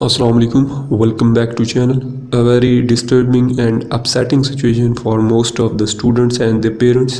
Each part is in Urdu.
Assalamu alaikum, welcome back to channel. A very disturbing and upsetting situation for most of the students and their parents.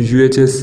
UHS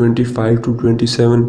25 to 27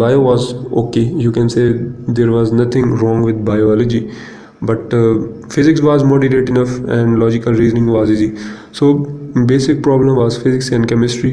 bio was okay, you can say there was nothing wrong with biology, but physics was moderate enough and logical reasoning was easy. So basic problem was physics and chemistry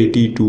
80 to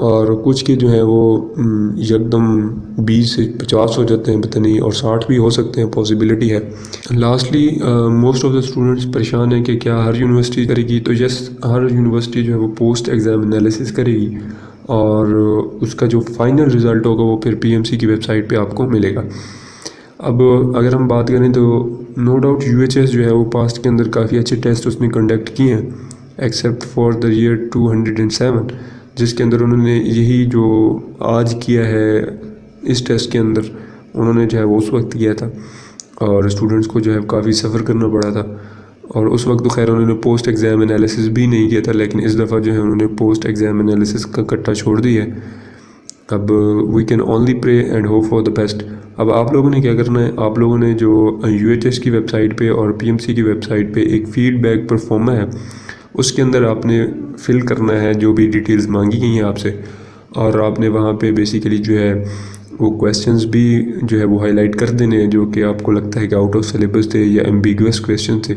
اور کچھ کے جو ہیں وہ یکدم 20 سے 50 ہو جاتے ہیں پتہ نہیں، اور 60 بھی ہو سکتے ہیں، پاسبلٹی ہے۔ Lastly most of the students پریشان ہیں کہ کیا ہر یونیورسٹی کرے گی؟ تو یس، ہر یونیورسٹی جو ہے وہ پوسٹ ایگزام انالیسس کرے گی، اور اس کا جو فائنل رزلٹ ہوگا وہ پھر پی ایم سی کی ویب سائٹ پہ آپ کو ملے گا۔ اب اگر ہم بات کریں تو no doubt U H S جو ہے وہ پاسٹ کے اندر کافی اچھے ٹیسٹ اس نے کنڈکٹ کیے ہیں، ایکسیپٹ فار دا ایئر 207، جس کے اندر انہوں نے یہی جو آج کیا ہے اس ٹیسٹ کے اندر انہوں نے جو ہے وہ اس وقت کیا تھا، اور اسٹوڈنٹس کو جو ہے کافی سفر کرنا پڑا تھا۔ اور اس وقت تو خیر انہوں نے پوسٹ ایگزام انالیسس بھی نہیں کیا تھا، لیکن اس دفعہ جو ہے انہوں نے پوسٹ ایگزام انالیسس کا کٹا چھوڑ دیا ہے۔ اب we can only pray and hope for the best. اب آپ لوگوں نے کیا کرنا ہے، آپ لوگوں نے جو یو ایچ ایس کی ویب سائٹ پہ اور پی ایم سی کی ویب سائٹ پہ ایک فیڈ بیک پرفارما ہے، اس کے اندر آپ نے فل کرنا ہے جو بھی ڈیٹیلز مانگی گئی ہیں آپ سے، اور آپ نے وہاں پہ بیسیکلی جو ہے وہ کویسچنز بھی جو ہے وہ ہائی لائٹ کر دینے ہیں جو کہ آپ کو لگتا ہے کہ آؤٹ آف سلیبس تھے یا ایمبیگوس کویسچن تھے،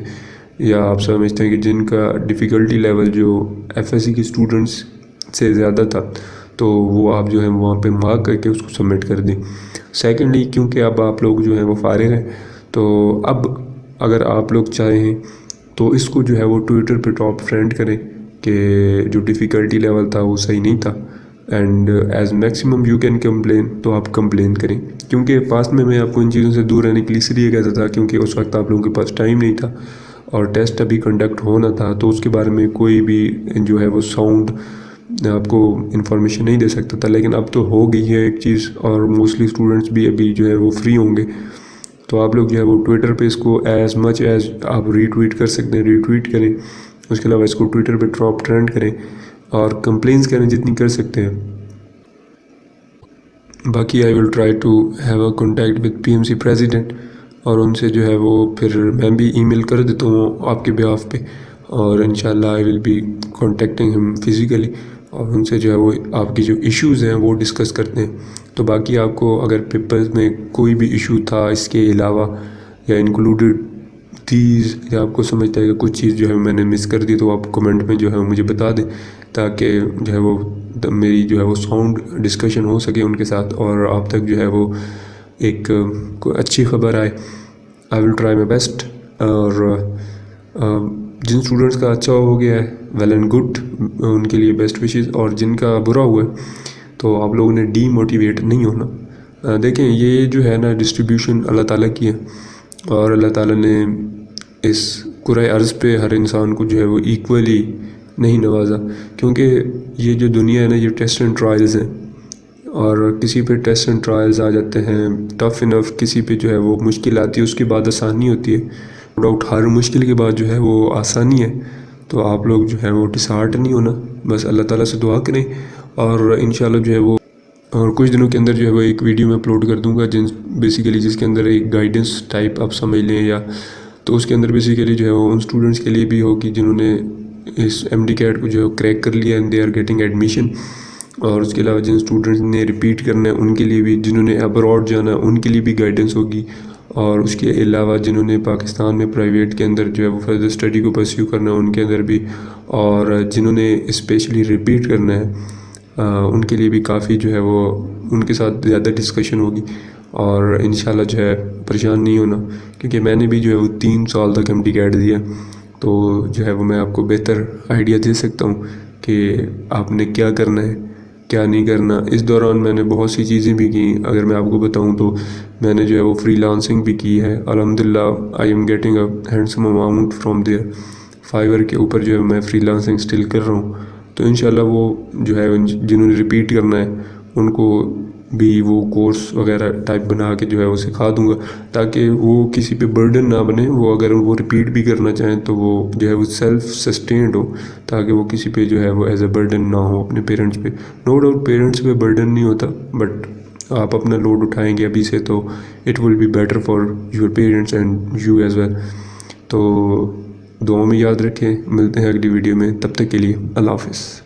یا آپ سمجھتے ہیں کہ جن کا ڈیفیکلٹی لیول جو ایف ایس سی کے اسٹوڈنٹس سے زیادہ تھا، تو وہ آپ جو ہے وہاں پہ مارک کر کے اس کو سبمٹ کر دیں۔ سیکنڈلی، کیونکہ اب آپ لوگ جو ہیں وہ فارغ ہیں، تو اب اگر آپ لوگ چاہیں تو اس کو جو ہے وہ ٹویٹر پہ ٹاپ ٹرینڈ کریں کہ جو ڈیفیکلٹی لیول تھا وہ صحیح نہیں تھا، and as maximum you can complain, تو آپ کمپلین کریں، کیونکہ پاس میں آپ کو ان چیزوں سے دور رہنے کے لیے اس لیے کہتا تھا کیونکہ اس وقت آپ لوگوں کے پاس ٹائم نہیں تھا اور ٹیسٹ ابھی کنڈکٹ ہونا تھا، تو اس کے بارے میں کوئی بھی جو ہے وہ ساؤنڈ آپ کو انفارمیشن نہیں دے سکتا تھا۔ لیکن اب تو ہو گئی ہے ایک چیز، اور موسٹلی اسٹوڈنٹس بھی ابھی جو ہے وہ فری ہوں گے، تو آپ لوگ جو ہے وہ ٹویٹر پہ اس کو ایز مچ ایز آپ ری ٹویٹ کر سکتے ہیں، ری ٹویٹ کریں، اس کے علاوہ اس کو ٹویٹر پہ ٹاپ ٹرینڈ کریں اور کمپلینس کریں جتنی کر سکتے ہیں۔ باقی I will try to have a contact with P M C president, اور ان سے جو ہے وہ پھر میں بھی ای میل کر دیتا ہوں آپ کے بیہاف پہ، اور انشاءاللہ آئی ول بی کانٹیکٹنگ ہم فزیکلی، اور ان سے جو ہے وہ آپ کی جو ایشوز ہیں وہ ڈسکس کرتے ہیں۔ تو باقی آپ کو اگر پیپرز میں کوئی بھی ایشو تھا اس کے علاوہ یا انکلوڈیڈ تھیز، یا آپ کو سمجھتا ہے کہ کچھ چیز جو ہے میں نے مس کر دی، تو آپ کمنٹ میں جو ہے مجھے بتا دیں، تاکہ جو ہے وہ میری جو ہے وہ ساؤنڈ ڈسکشن ہو سکے ان کے ساتھ، اور آپ تک جو ہے وہ ایک کوئی اچھی خبر آئے۔ آئی ول ٹرائی مائی بیسٹ، اور جن اسٹوڈنٹس کا اچھا ہو گیا ہے ویل اینڈ گڈ، ان کے لیے بیسٹ وشز، اور جن کا برا ہوا ہے تو آپ لوگوں نے ڈی موٹیویٹ نہیں ہونا۔ دیکھیں یہ جو ہے نا ڈسٹریبیوشن اللہ تعالیٰ کی ہے، اور اللہ تعالیٰ نے اس کرۂ ارض پہ ہر انسان کو جو ہے وہ ایکولی نہیں نوازا، کیونکہ یہ جو دنیا ہے نا یہ ٹیسٹ اینڈ ٹرائلز ہیں، اور کسی پہ ٹیسٹ اینڈ ٹرائلز آ جاتے ہیں ٹف انف، کسی پہ جو ہے وہ مشکل آتی ہے اس کے بعد آسانی ہوتی ہے، نو ڈاؤٹ ہر مشکل کے بعد جو ہے وہ آسانی ہے۔ تو آپ لوگ جو ہے وہ ڈسہارٹ نہیں ہونا، بس اللہ تعالیٰ سے دعا کریں، اور انشاءاللہ جو ہے وہ اور کچھ دنوں کے اندر جو ہے وہ ایک ویڈیو میں اپلوڈ کر دوں گا بیسیکلی جس کے اندر ایک گائیڈنس ٹائپ آپ سمجھ لیں، یا تو اس کے اندر بیسیکلی جو ہے وہ ان اسٹوڈنٹس کے لیے بھی ہوگی جنہوں نے اس ایم ڈی کیٹ کو جو ہے کریک کر لیا and they are getting admission, اور اس کے علاوہ جن اسٹوڈنٹس نے ریپیٹ کرنا ہے ان کے لیے بھی، جنہوں نے ابراڈ جانا ہے ان کے لیے بھی گائیڈنس ہوگی، اور اس کے علاوہ جنہوں نے پاکستان میں پرائیویٹ کے اندر جو ہے وہ فردر اسٹڈی کو پرسیو کرنا ہے ان کے اندر بھی، اور جنہوں نے اسپیشلی ریپیٹ کرنا ہے ان کے لیے بھی کافی جو ہے وہ ان کے ساتھ زیادہ ڈسکشن ہوگی، اور انشاءاللہ جو ہے پریشان نہیں ہونا، کیونکہ میں نے بھی جو ہے وہ 3 سال تک ایم ڈی کیٹ دیا، تو جو ہے وہ میں آپ کو بہتر آئیڈیا دے سکتا ہوں کہ آپ نے کیا کرنا ہے کیا نہیں کرنا۔ اس دوران میں نے بہت سی چیزیں بھی کی، اگر میں آپ کو بتاؤں تو میں نے جو ہے وہ فری لانسنگ بھی کی ہے، الحمدللہ I am getting a handsome amount from there, Fiverr کے اوپر جو ہے میں فری لانسنگ اسٹل کر رہا ہوں، تو انشاءاللہ وہ جو ہے جنہوں نے ریپیٹ کرنا ہے ان کو بھی وہ کورس وغیرہ ٹائپ بنا کے جو ہے وہ سکھا دوں گا، تاکہ وہ کسی پہ برڈن نہ بنے، وہ اگر وہ ریپیٹ بھی کرنا چاہیں تو وہ جو ہے وہ سیلف سسٹینڈ ہو، تاکہ وہ کسی پہ جو ہے وہ ایز اے برڈن نہ ہو اپنے پیرنٹس پہ۔ نو ڈاؤٹ پیرنٹس پہ برڈن نہیں ہوتا، بٹ آپ اپنا لوڈ اٹھائیں گے ابھی سے تو it will be better for your parents and you as well. تو دعاؤں میں یاد رکھیں، ملتے ہیں اگلی ویڈیو میں، تب تک کے لیے اللہ حافظ۔